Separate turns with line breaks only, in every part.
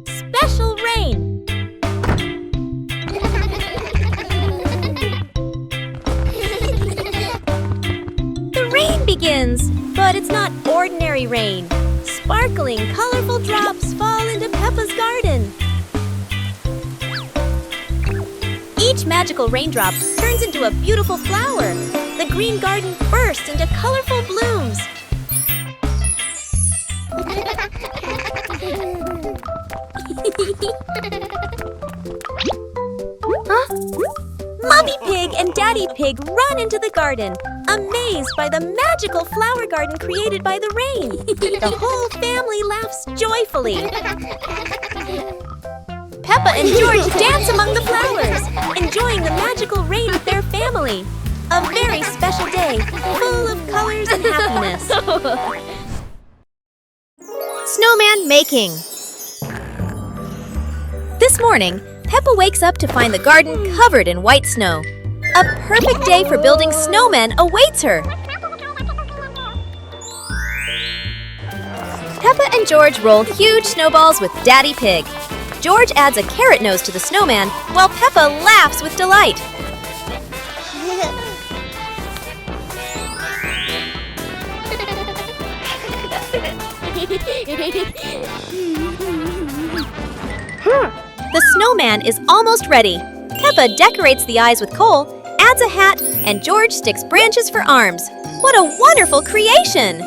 Special rain! The rain begins, but it's not ordinary rain. Sparkling, colorful drops fall into Peppa's garden. Each magical raindrop turns into a beautiful flower. The green garden bursts into colorful blooms. Huh? Mommy Pig and Daddy Pig run into the garden, amazed by the magical flower garden created by the rain. The whole family laughs joyfully. Peppa and George dance among the flowers, enjoying the magical rain with their family. A very special day, full of colors and happiness. Snowman making. This morning, Peppa wakes up to find the garden covered in white snow. A perfect day for building snowmen awaits her. Peppa and George roll huge snowballs with Daddy Pig. George adds a carrot nose to the snowman, while Peppa laughs with delight. The snowman is almost ready. Peppa decorates the eyes with coal, adds a hat, and George sticks branches for arms. What a wonderful creation!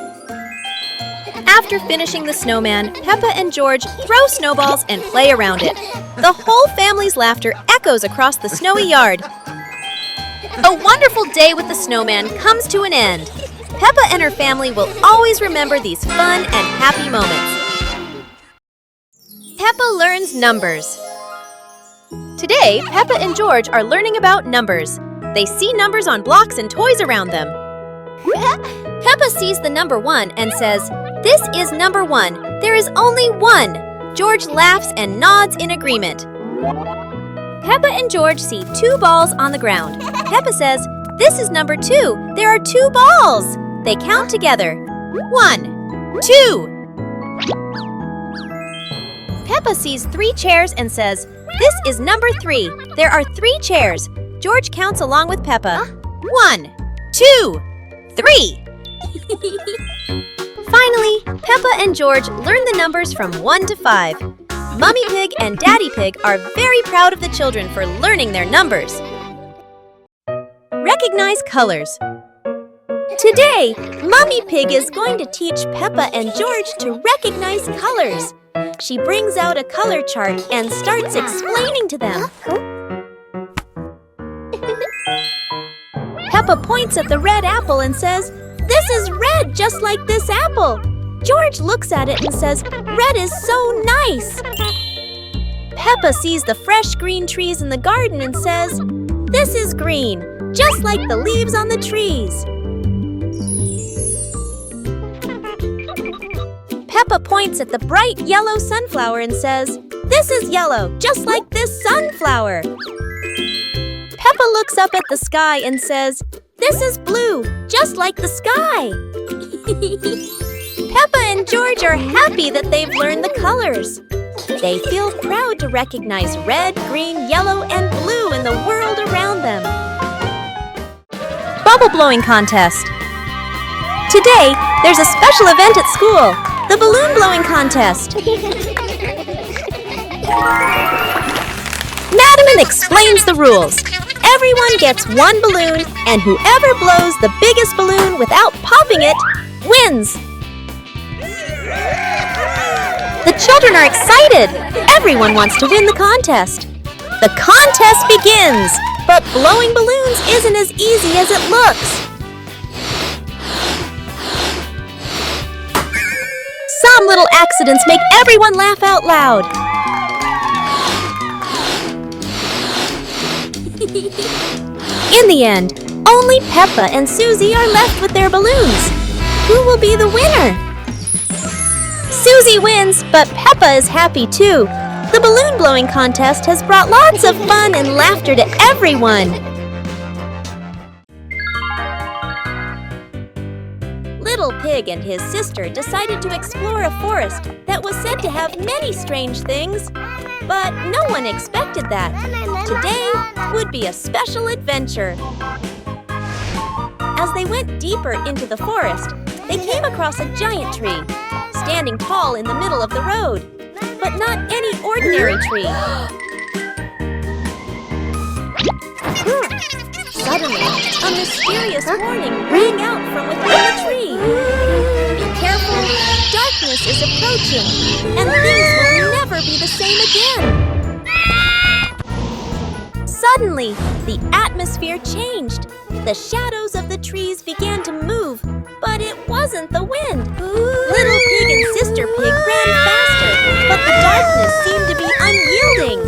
After finishing the snowman, Peppa and George throw snowballs and play around it. The whole family's laughter echoes across the snowy yard. A wonderful day with the snowman comes to an end. Peppa and her family will always remember these fun and happy moments. Peppa learns numbers. Today, Peppa and George are learning about numbers. They see numbers on blocks and toys around them. Peppa sees the number 1 and says, "This is number 1. There is only 1." George laughs and nods in agreement. Peppa and George see 2 balls on the ground. Peppa says, "This is number 2. There are 2 balls." They count together. 1, 2. Peppa sees 3 chairs and says, "This is number 3. There are 3 chairs." George counts along with Peppa. 1, 2, 3. Finally, Peppa and George learn the numbers from 1 to 5. Mummy Pig and Daddy Pig are very proud of the children for learning their numbers. Recognize colors. Today, Mummy Pig is going to teach Peppa and George to recognize colors. She brings out a color chart and starts explaining to them. Peppa points at the red apple and says, "This is red just like this apple." George looks at it and says, "Red is so nice." Peppa sees the fresh green trees in the garden and says, "This is green, just like the leaves on the trees." Peppa points at the bright yellow sunflower and says, "This is yellow, just like this sunflower." Peppa looks up at the sky and says, "This is blue, just like the sky." Peppa and George are happy that they've learned the colors. They feel proud to recognize red, green, yellow, and blue in the world around them. Bubble blowing contest. Today, there's a special event at school, the balloon blowing contest. Madam explains the rules. Everyone gets 1 balloon, and whoever blows the biggest balloon without popping it wins. The children are excited. Everyone wants to win the contest. The contest begins, but blowing balloons isn't as easy as it looks. Some little accidents make everyone laugh out loud. In the end, only Peppa and Susie are left with their balloons. Who will be the winner? Susie wins, but Peppa is happy too. The balloon blowing contest has brought lots of fun and laughter to everyone. Little Pig Pig and his sister decided to explore a forest that was said to have many strange things. But no one expected that. Today would be a special adventure. As they went deeper into the forest, they came across a giant tree, standing tall in the middle of the road. But not any ordinary tree. Suddenly, a mysterious warning rang out from within the tree. Be careful, darkness is approaching, and things will never be the same again. Suddenly, the atmosphere changed. The shadows of the trees began to move, but it wasn't the wind. Little Pig and Sister Pig ran faster, but the darkness seemed to be unyielding.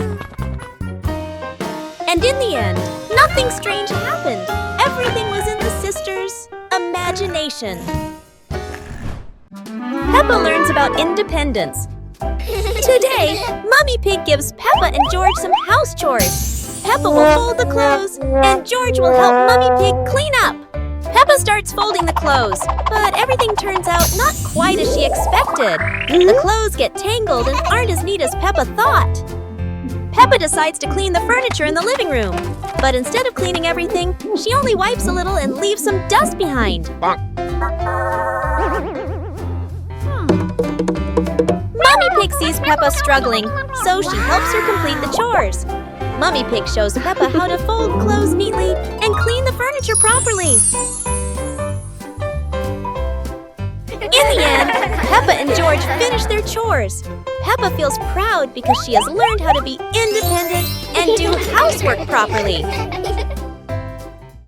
And in the end, nothing strange happened. Everything was in the sisters' imagination. Peppa learns about independence. Today, Mummy Pig gives Peppa and George some house chores. Peppa will fold the clothes, and George will help Mummy Pig clean up. Peppa starts folding the clothes, but everything turns out not quite as she expected. The clothes get tangled and aren't as neat as Peppa thought. Peppa decides to clean the furniture in the living room, but instead of cleaning everything, she only wipes a little and leaves some dust behind. Mummy Pig sees Peppa struggling, so she helps her complete the chores. Mummy Pig shows Peppa how to fold clothes neatly and clean the furniture properly. In the end, Peppa and George finish their chores. Peppa feels proud because she has learned how to be independent and do housework properly.